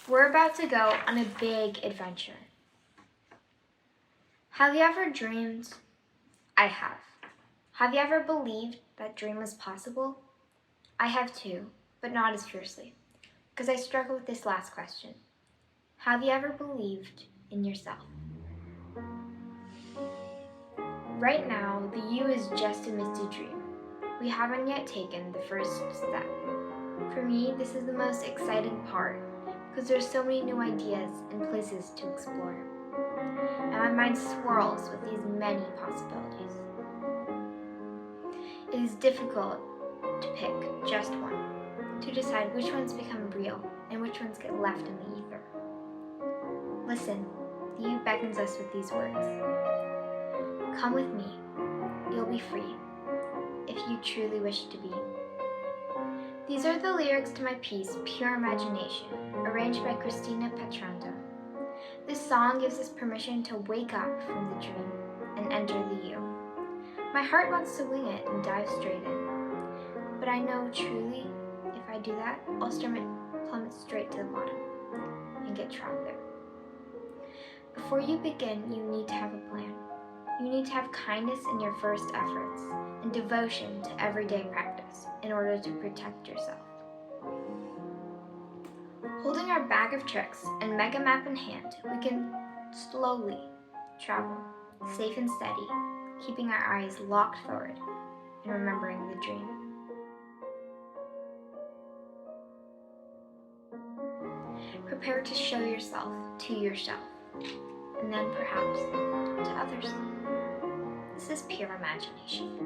We're about to go on a big adventure. Have you ever dreamed? I have. Have you ever believed that dream was possible? I have too, but not as fiercely, because I struggle with this last question. Have you ever believed in yourself? Right now, the you is just a misty dream. We haven't yet taken the first step. For me, this is the most exciting part, because there's so many new ideas and places to explore. And my mind swirls with these many possibilities. It is difficult to pick just one, to decide which ones become real and which ones get left in the ether. Listen, the you beckons us with these words. Come with me, you'll be free, if you truly wish to be. These are the lyrics to my piece, Pure Imagination, arranged by Christina Petranda. This song gives us permission to wake up from the dream and enter the you. My heart wants to wing it and dive straight in, but I know truly, if I do that, I'll plummet straight to the bottom and get trapped there. Before you begin, you need to have a plan. You need to have kindness in your first efforts and devotion to everyday practice in order to protect yourself. Holding our bag of tricks and mega map in hand, we can slowly travel, safe and steady, keeping our eyes locked forward and remembering the dream. Prepare to show yourself to yourself, and then perhaps to others. This is pure imagination.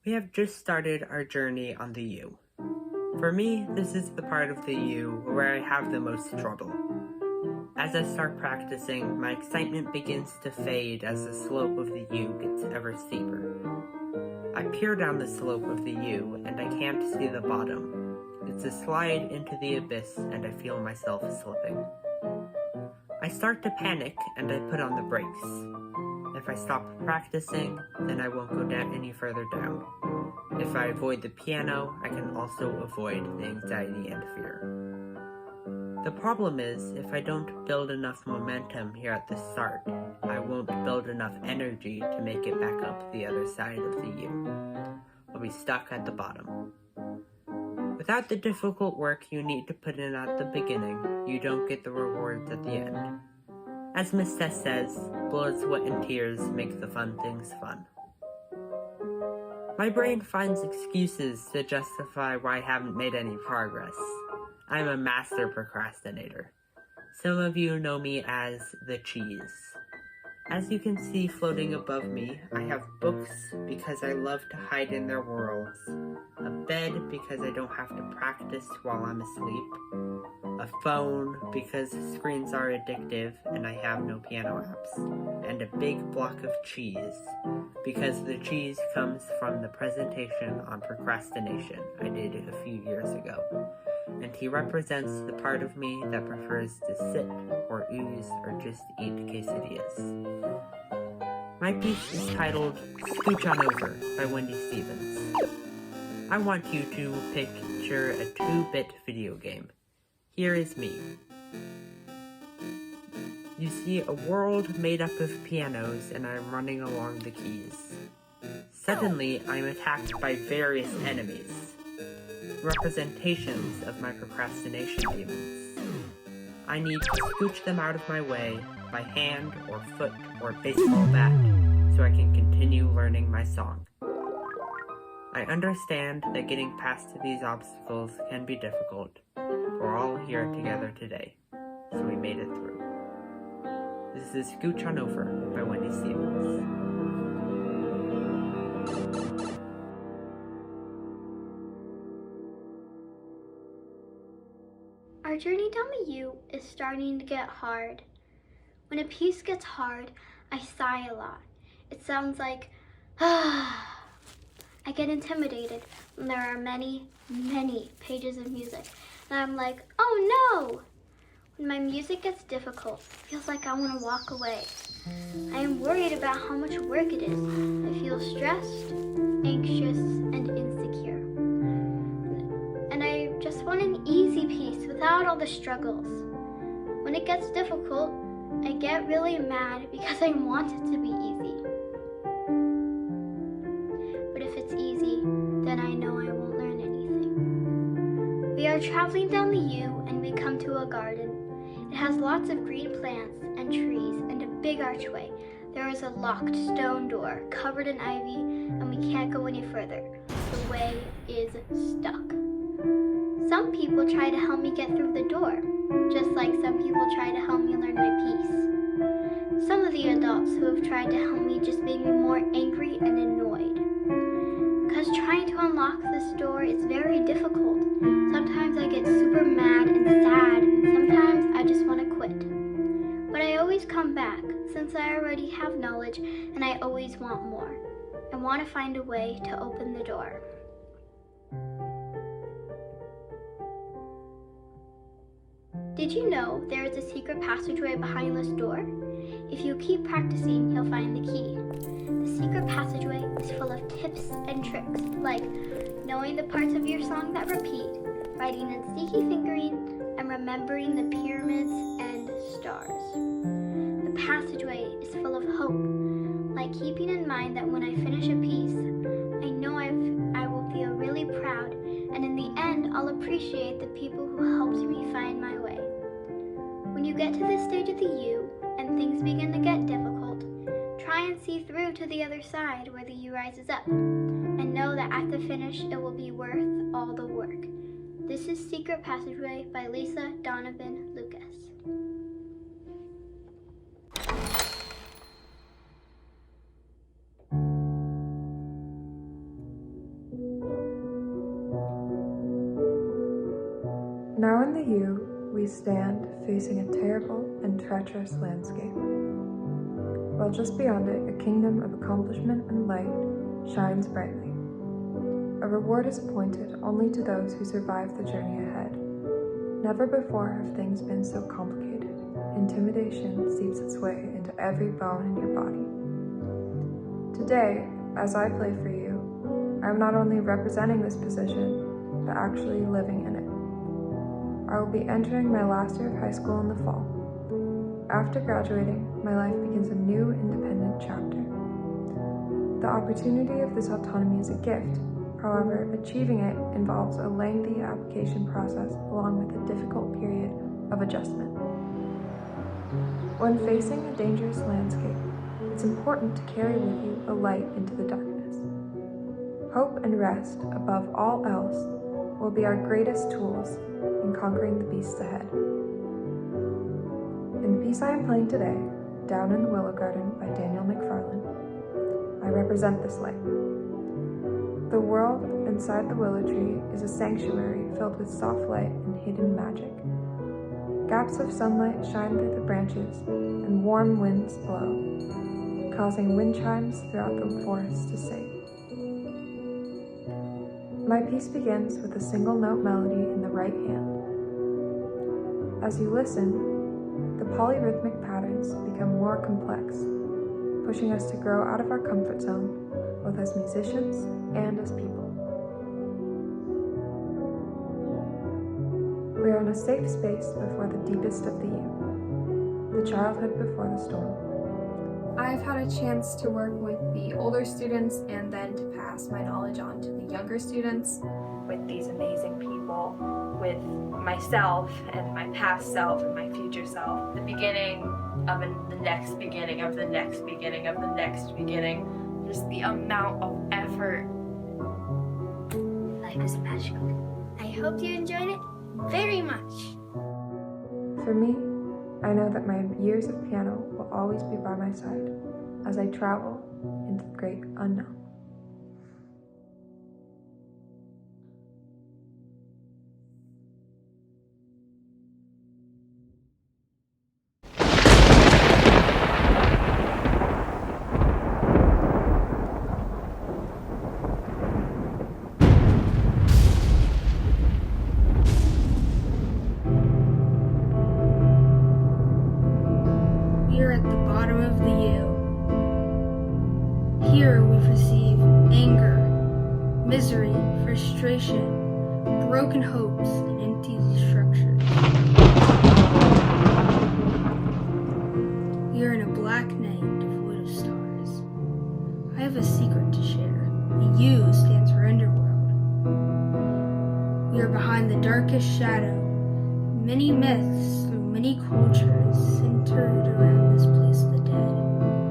We have just started our journey on the U. For me, this is the part of the U where I have the most trouble. As I start practicing, my excitement begins to fade as the slope of the U gets ever steeper. I peer down the slope of the U and I can't see the bottom. It's a slide into the abyss and I feel myself slipping. I start to panic and I put on the brakes. If I stop practicing, then I won't go down any further down. If I avoid the piano, I can also avoid the anxiety and fear. The problem is, if I don't build enough momentum here at the start, I won't build enough energy to make it back up the other side of the U. I'll be stuck at the bottom. Without the difficult work you need to put in at the beginning, you don't get the rewards at the end. As Miss Tess says, blood, sweat, and tears make the fun things fun. My brain finds excuses to justify why I haven't made any progress. I'm a master procrastinator. Some of you know me as the cheese. As you can see floating above me, I have books because I love to hide in their worlds, a bed because I don't have to practice while I'm asleep, a phone because screens are addictive and I have no piano apps, and a big block of cheese because the cheese comes from the presentation on procrastination I did a few years ago, and he represents the part of me that prefers to sit or ooze or just eat quesadillas. My piece is titled Scooch On Over by Wendy Stevens. I want you to picture a 2-bit video game. Here is me. You see a world made up of pianos and I'm running along the keys. Suddenly, I'm attacked by various enemies, representations of my procrastination demons. I need to scooch them out of my way by hand or foot or baseball bat so I can continue learning my song. I understand that getting past these obstacles can be difficult. We're all here together today, so we made it through. This is Scooch On Over by Wendy Stevens. Our journey down the U is starting to get hard. When a piece gets hard, I sigh a lot. It sounds like, ah. I get intimidated when there are many, many pages of music. And I'm like, oh no! When my music gets difficult, it feels like I want to walk away. I am worried about how much work it is. I feel stressed, anxious, and insecure. And I just want an easy peace without all the struggles. When it gets difficult, I get really mad because I want it to be easy. But if it's easy, then I know I won't learn anything. We are traveling down the U and we come to a garden. It has lots of green plants and trees and a big archway. There is a locked stone door covered in ivy and we can't go any further. The way is stuck. Some people try to help me get through the door, just like some people try to help me learn my piece. Some of the adults who have tried to help me just made me more angry and annoyed. Because trying to unlock this door is very difficult. Sometimes I get super mad and sad, and sometimes I just want to quit. But I always come back, since I already have knowledge and I always want more. I want to find a way to open the door. Did you know there is a secret passageway behind this door? If you keep practicing, you'll find the key. The secret passageway is full of tips and tricks, like knowing the parts of your song that repeat, writing in sneaky fingering, and remembering the pyramids and stars. The passageway is full of hope, like keeping in mind that when I finish a piece, I know I will feel really proud, and in the end, I'll appreciate the people who helped me find my way. When you get to this stage of the U and things begin to get difficult, try and see through to the other side where the U rises up, and know that at the finish it will be worth all the work. This is Secret Passageway by Lisa Donovan Lucas. Now in the U, we stand facing a terrible and treacherous landscape. While just beyond it, a kingdom of accomplishment and light shines brightly. A reward is appointed only to those who survive the journey ahead. Never before have things been so complicated. Intimidation seeps its way into every bone in your body. Today, as I play for you, I am not only representing this position, but actually living in it. I will be entering my last year of high school in the fall. After graduating, my life begins a new independent chapter. The opportunity of this autonomy is a gift. However, achieving it involves a lengthy application process along with a difficult period of adjustment. When facing a dangerous landscape, it's important to carry with you a light into the darkness. Hope and rest, above all else, will be our greatest tools in conquering the beasts ahead. In the piece I am playing today, Down in the Willow Garden by Daniel McFarlane, I represent this light. The world inside the willow tree is a sanctuary filled with soft light and hidden magic. Gaps of sunlight shine through the branches and warm winds blow, causing wind chimes throughout the forest to sing. My piece begins with a single note melody in the right hand. As you listen, the polyrhythmic patterns become more complex, pushing us to grow out of our comfort zone, both as musicians and as people. We are in a safe space before the deepest of the U, the childhood before the storm. I've had a chance to work with the older students and then to pass my knowledge on to the younger students. With these amazing people, with myself and my past self and my future self. The beginning of the next beginning of the next beginning of the next beginning. Just the amount of effort. Life is magical. I hope you enjoyed it very much. For me, I know that my years of piano will always be by my side as I travel into the great unknown. Here we perceive anger, misery, frustration, broken hopes, and empty structures. We are in a black night devoid of stars. I have a secret to share. The U stands for underworld. We are behind the darkest shadow. Many myths through many cultures centered around this place of the dead,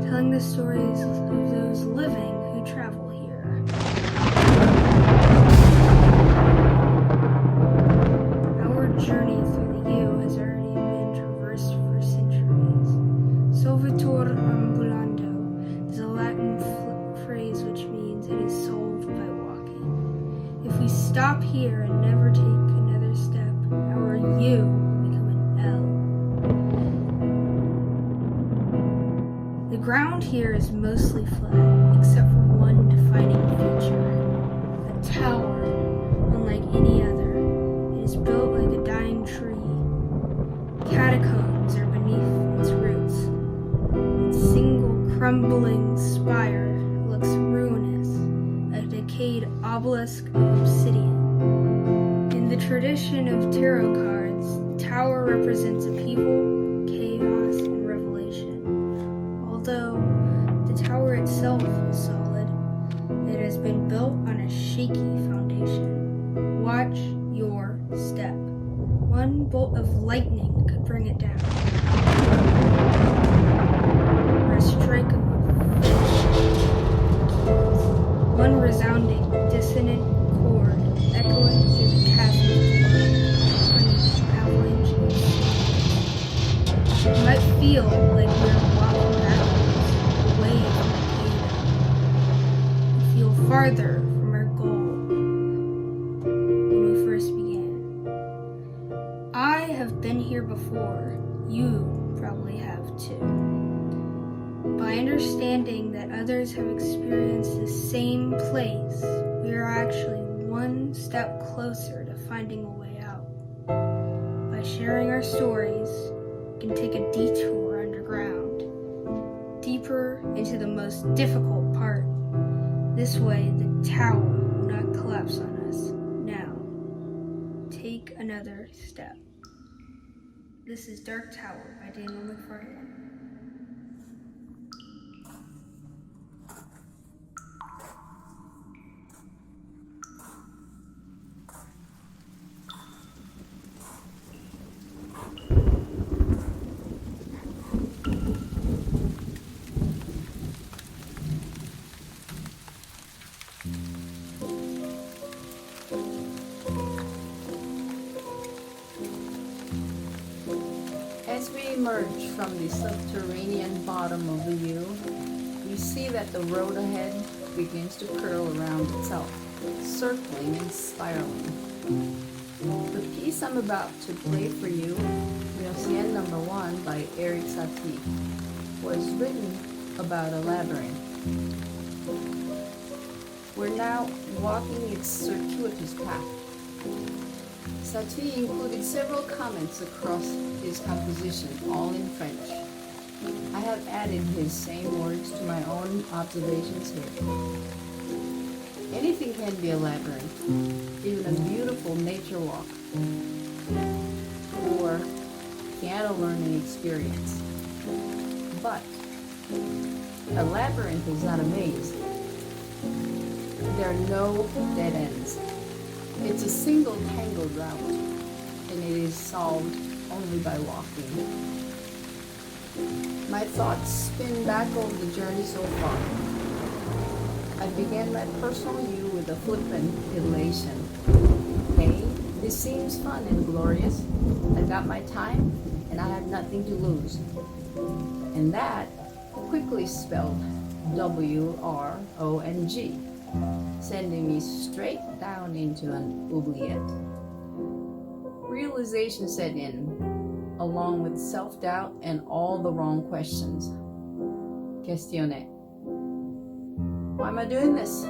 telling the stories of those living who travel here. Our journey through the U has already been traversed for centuries. Solvitur ambulando is a Latin phrase which means it is solved by walking. If we stop here and never take another step, our U will become an L. The ground here is mostly flat, except for one defining feature. A tower, unlike any other. It is built like a dying tree. Catacombs are beneath its roots. Its single crumbling spire looks ruinous, a decayed obelisk of obsidian. In the tradition of tarot cards, the tower represents upheaval, chaos, and revelation. Although the tower itself is solid, it has been built on a shaky foundation. Watch your step. One bolt of lightning could bring it down. Or a strike of fish. One resounding, dissonant chord echoing through the chasm beneath avalanche. It might feel like we're walking backwards, away from the haven. We feel farther from our goal when we first began. I have been here before. You probably have too. By understanding that others have experienced the same place, we are actually one step closer to finding a way out. By sharing our stories, we can take a detour underground, deeper into the most difficult part. This way, the tower will not collapse on us. Now, take another step. This is Dark Tower by Daniel McFarlane. As we emerge from the subterranean bottom of the U, we see that the road ahead begins to curl around itself, circling and spiraling. The piece I'm about to play for you, Musician Number 1 by Eric Satie, was written about a labyrinth. We're now walking its circuitous path. Satie included several comments across his composition, all in French. I have added his same words to my own observations here. Anything can be a labyrinth, even a beautiful nature walk, or piano learning experience. But a labyrinth is not a maze. There are no dead ends. It's a single tangled route, and it is solved only by walking. My thoughts spin back over the journey so far. I began my personal view with a flippant elation. Hey, this seems fun and glorious. I got my time, and I have nothing to lose. And that quickly spelled W-R-O-N-G. Sending me straight down into an oubliette. Realization set in, along with self-doubt and all the wrong questions. Questionné. Why am I doing this?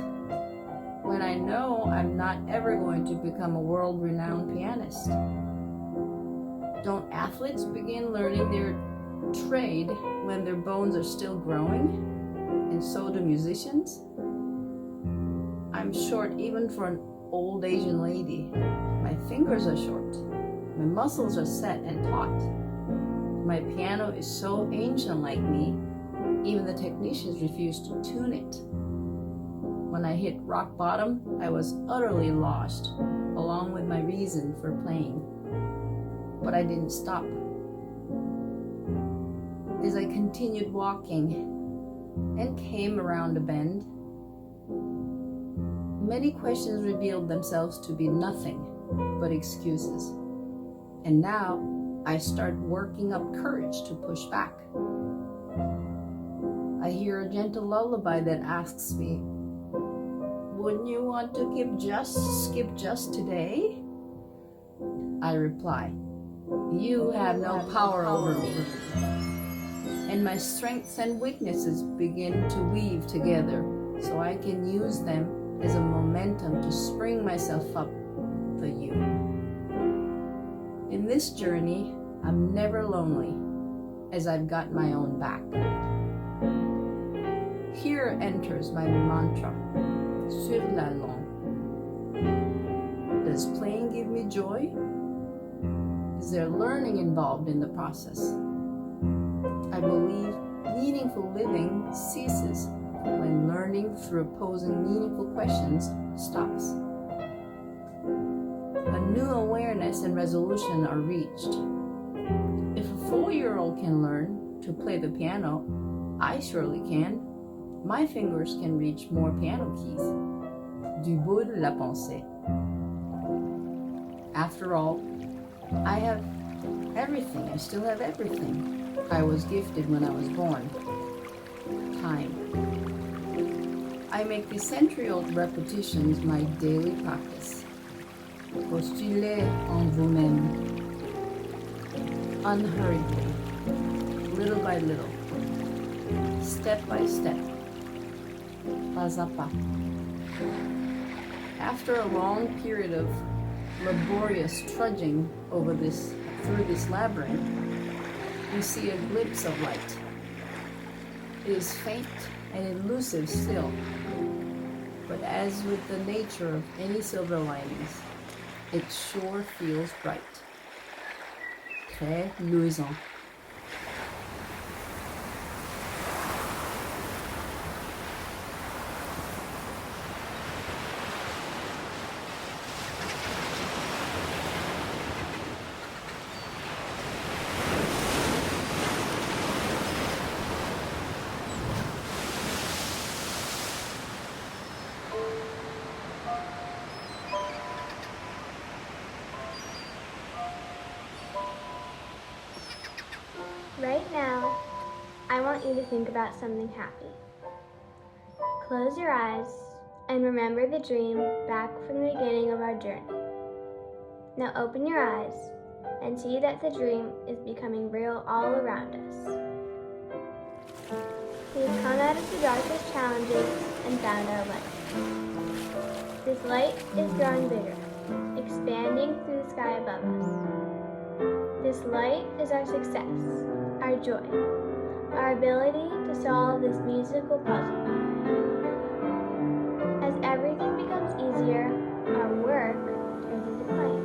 When I know I'm not ever going to become a world-renowned pianist. Don't athletes begin learning their trade when their bones are still growing? And so do the musicians? I'm short even for an old Asian lady. My fingers are short. My muscles are set and taut. My piano is so ancient like me, even the technicians refuse to tune it. When I hit rock bottom, I was utterly lost, along with my reason for playing. But I didn't stop. As I continued walking and came around a bend, many questions revealed themselves to be nothing but excuses. And now I start working up courage to push back. I hear a gentle lullaby that asks me, "Wouldn't you want to skip just today?" I reply, "You have no power over me." And my strengths and weaknesses begin to weave together so I can use them as a momentum to spring myself up the U. In this journey, I'm never lonely, as I've got my own back. Here enters my mantra, sur la langue. Does playing give me joy? Is there learning involved in the process? I believe meaningful living ceases when learning through posing meaningful questions stops. A new awareness and resolution are reached. If a 4-year-old can learn to play the piano, I surely can. My fingers can reach more piano keys. Du bout de la pensée. After all, I have everything. I still have everything I was gifted when I was born. Time. I make the century-old repetitions my daily practice. Postulez en vous-même. Unhurriedly, little by little, step by step, pas à pas. After a long period of laborious trudging through this labyrinth, we see a glimpse of light. It is faint and elusive still, but as with the nature of any silver linings, it sure feels bright. Très luisant. Right now, I want you to think about something happy. Close your eyes and remember the dream back from the beginning of our journey. Now open your eyes and see that the dream is becoming real all around us. We've come out of the darkest challenges and found our light. This light is growing bigger, expanding through the sky above us. This light is our success, our joy, our ability to solve this musical puzzle. As everything becomes easier, our work turns into play.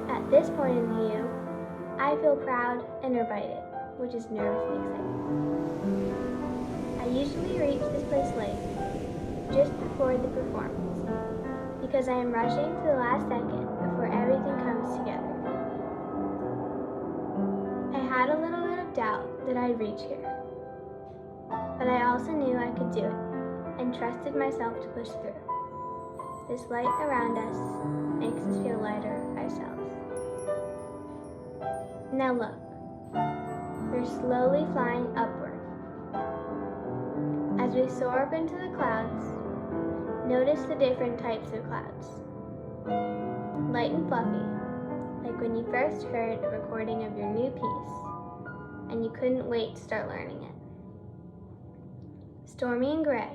At this point in the U, I feel proud and invited, which is nervous and exciting. I usually reach this place late, just before the performance, because I am rushing to the last second before everything comes together. I had a little bit of doubt that I'd reach here, but I also knew I could do it and trusted myself to push through. This light around us makes us feel lighter ourselves. Now look, we're slowly flying upward. As we soar up into the clouds, notice the different types of clouds. Light and fluffy, like when you first heard a recording of your new piece and you couldn't wait to start learning it. stormy and gray,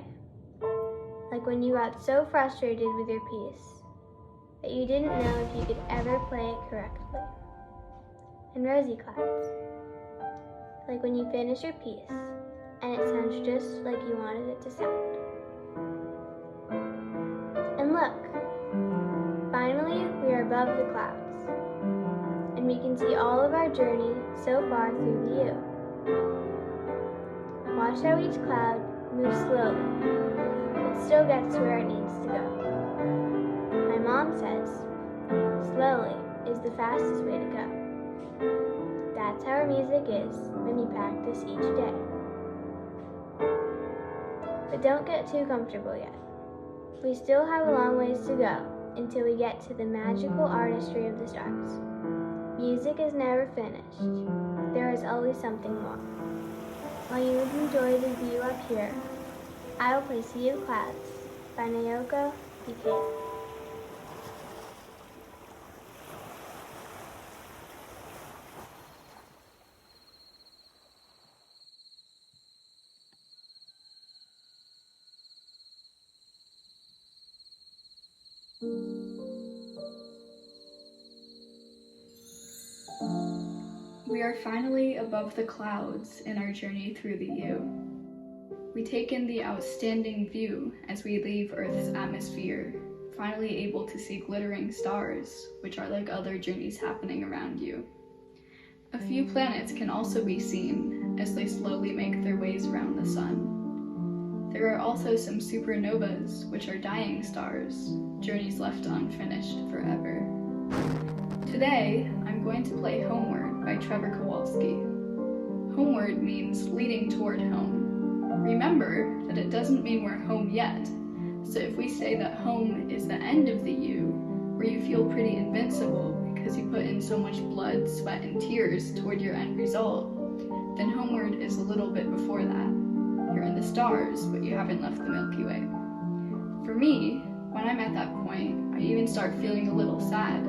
like when you got so frustrated with your piece that you didn't know if you could ever play it correctly. And rosy clouds, like when you finish your piece and it sounds just like you wanted it to sound. And look, finally we are above the clouds, and we can see all of our journey so far through the U. Watch how each cloud moves slowly, but still gets where it needs to go. My mom says, slowly is the fastest way to go. That's how our music is when we practice each day. But don't get too comfortable yet. We still have a long ways to go until we get to the magical artistry of the stars. Music is never finished. There is always something more. While you enjoy the view up here, I will play Sea of Clouds by Naoko Ikeda. We are finally above the clouds in our journey through the U. We take in the outstanding view as we leave Earth's atmosphere, finally able to see glittering stars, which are like other journeys happening around you. A few planets can also be seen as they slowly make their ways around the sun. There are also some supernovas, which are dying stars, journeys left unfinished forever. Today, I'm going to play Homeward by Trevor Kowalski. Homeward means leading toward home. Remember that it doesn't mean we're home yet, so if we say that home is the end of the U, where you feel pretty invincible because you put in so much blood, sweat, and tears toward your end result, then Homeward is a little bit before that. You're in the stars, but you haven't left the Milky Way. For me, when I'm at that point, I even start feeling a little sad,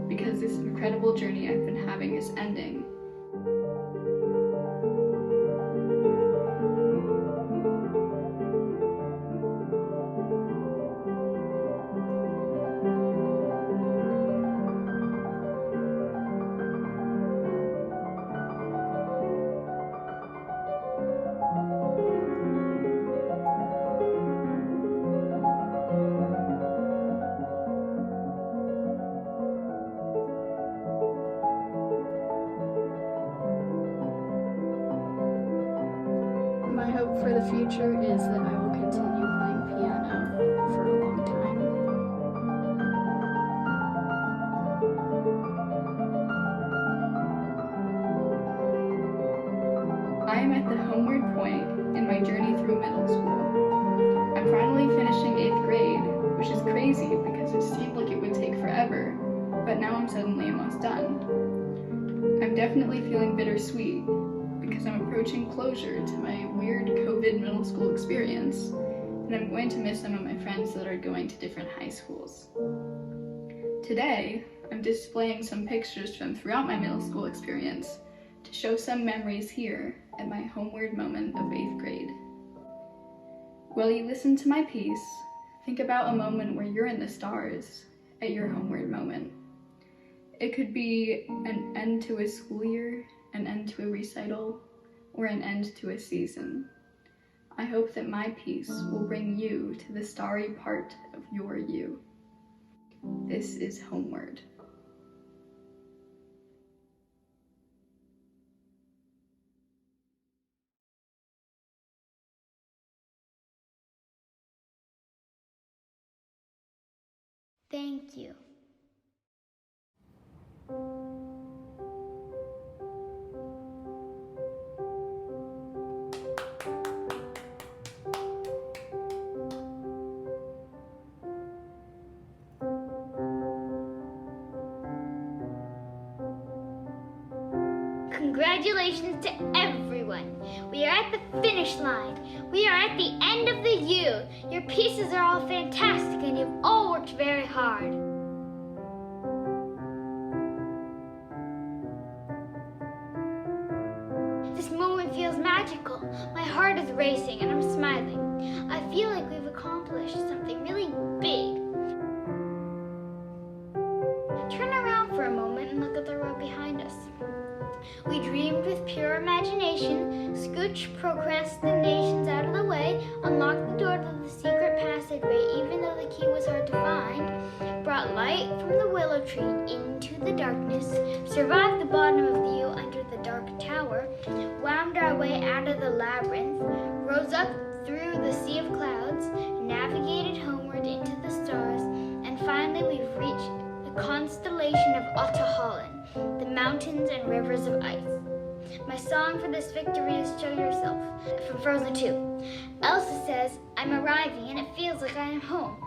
because this incredible journey I've been having is ending. My hope for the future is that I will continue playing piano for a long time. I am at the homeward point in my journey through middle school. I'm finally finishing 8th grade, which is crazy because it seemed like it would take forever, but now I'm suddenly almost done. I'm definitely feeling bittersweet, because I'm approaching closure to my weird COVID middle school experience, and I'm going to miss some of my friends that are going to different high schools. Today, I'm displaying some pictures from throughout my middle school experience to show some memories here at my homeward moment of 8th grade. While you listen to my piece, think about a moment where you're in the stars at your homeward moment. It could be an end to a school year, an end to a recital, or an end to a season. I hope that my piece will bring you to the starry part of your you. This is Homeward. Thank you. Congratulations to everyone. We are at the finish line. We are at the end of the U. Your pieces are all fantastic and you've all worked very hard. This moment feels magical. beautiful. My heart is racing and I'm smiling. I feel like we've accomplished something really big. Turn around for a moment and look at the road behind us. We dreamed with pure imagination, scooched procrastinations out of the way, unlocked the door to the secret passageway even though the key was hard to find, brought light from the willow tree into the darkness, survived the bottom of the U under the dark tower, wound our way out of the labyrinth, rose up through the sea of clouds, navigated homeward into the stars, and finally we've reached the constellation of Otaholland, the mountains and rivers of ice. My song for this victory is Show Yourself, from Frozen 2. Elsa says, I'm arriving and it feels like I am home.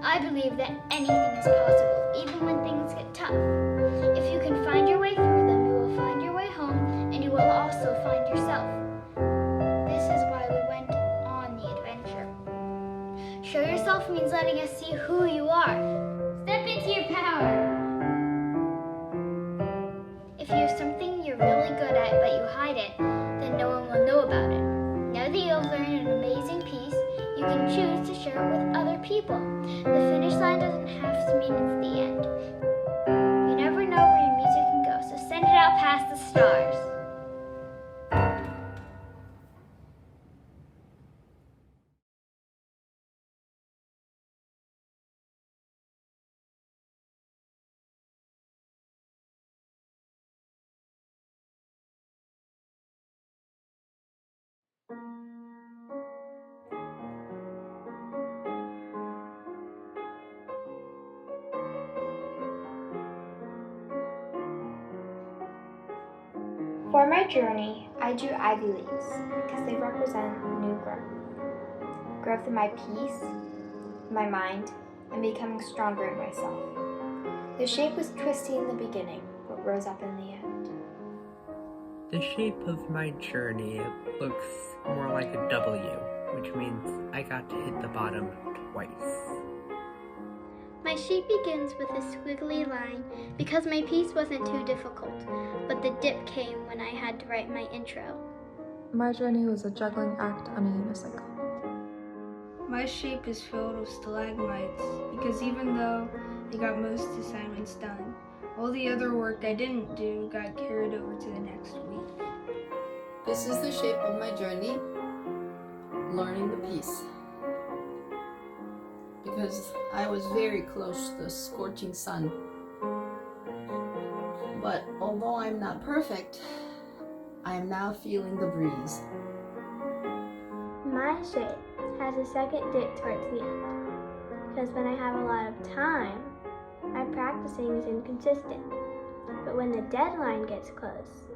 I believe that anything is possible, even when things get tough. If you can find your way through them, you will find your way home, and you will also find yourself. This is why we went on the adventure. Show yourself means letting us see who you are. Step into your power. If you have something you're really good at but you hide it, then no one will know about it. Now that you have learned an amazing piece, you can choose to share it with other people. The finish line doesn't have to mean it's the end. You never know where your music can go, so send it out past the stars. For my journey, I drew ivy leaves because they represent new growth. Growth in my peace, my mind, and becoming stronger in myself. The shape was twisty in the beginning, but rose up in the end. The shape of my journey looks more like a W, which means I got to hit the bottom twice. My shape begins with a squiggly line because my piece wasn't too difficult, but the dip came when I had to write my intro. My journey was a juggling act on a unicycle. My shape is filled with stalagmites because even though I got most assignments done, all the other work I didn't do got carried over to the next week. This is the shape of my journey, learning the piece. Because I was very close to the scorching sun. But although I'm not perfect, I am now feeling the breeze. My shape has a second dip towards the end because when I have a lot of time, my practicing is inconsistent. But when the deadline gets close,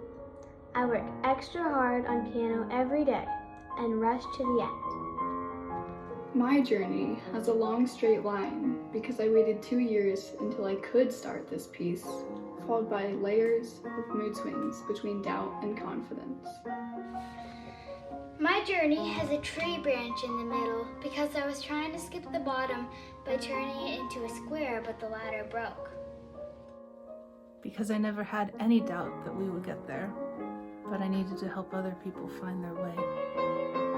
I work extra hard on piano every day and rush to the end. My journey has a long straight line because I waited 2 years until I could start this piece, followed by layers of mood swings between doubt and confidence. My journey has a tree branch in the middle because I was trying to skip the bottom by turning it into a square, but the ladder broke. Because I never had any doubt that we would get there, but I needed to help other people find their way.